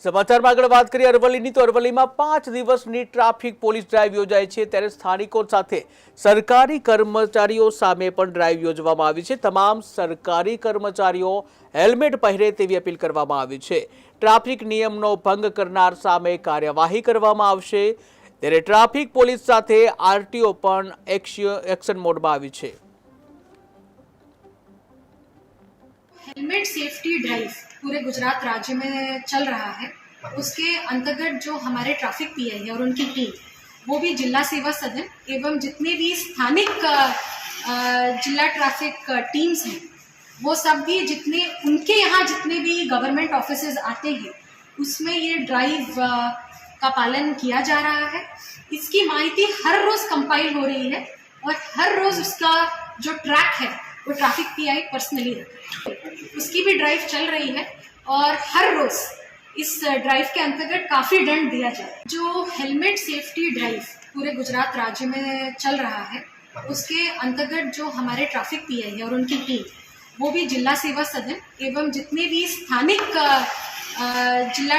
સમાચારમાં આગળ વાત કરીએ અરવલ્લીની તો અરવલ્લીમાં 5 દિવસની ટ્રાફિક પોલીસ ડ્રાઈવ યોજાઈ છે ત્યારે સ્થાનિકો સાથે સરકારી કર્મચારીઓ સામે પણ ડ્રાઈવ યોજવામાં આવી છે। તમામ સરકારી કર્મચારીઓ હેલ્મેટ પહેરે તેવી અપીલ કરવામાં આવી છે। ટ્રાફિક નિયમનો ભંગ કરનાર સામે કાર્યવાહી કરવામાં આવશે ત્યારે ટ્રાફિક પોલીસ સાથે આરટીઓ પણ એક્શન મોડમાં આવી છે। हेलमेट सेफ्टी ड्राइव पूरे गुजरात राज्य में चल रहा है। उसके अंतर्गत जो हमारे ट्रैफिक पीआई है और उनकी टीम, वो भी जिला सेवा सदन एवं जितने भी स्थानिक जिला ट्रैफिक टीम्स हैं, वो सब भी जितने उनके यहाँ जितने भी गवर्नमेंट ऑफिसेज आते हैं, उसमें ये ड्राइव का पालन किया जा रहा है। इसकी माहिती हर रोज कंपाइल हो रही है और हर रोज उसका जो ट्रैक है वो ट्रैफिक पीआई पर्सनली रख रहे हैं। उसकी भी ड्राइव चल रही है और हर रोज इस ड्राइव के अंतर्गत काफी दंड दिया जाए। जो हेलमेट सेफ्टी ड्राइव पूरे गुजरात राज्य में चल रहा है, उसके अंतर्गत जो हमारे ट्रैफिक पीआई है और उनकी टीम, वो भी जिला सेवा सदन एवं जितने भी स्थानिक जिला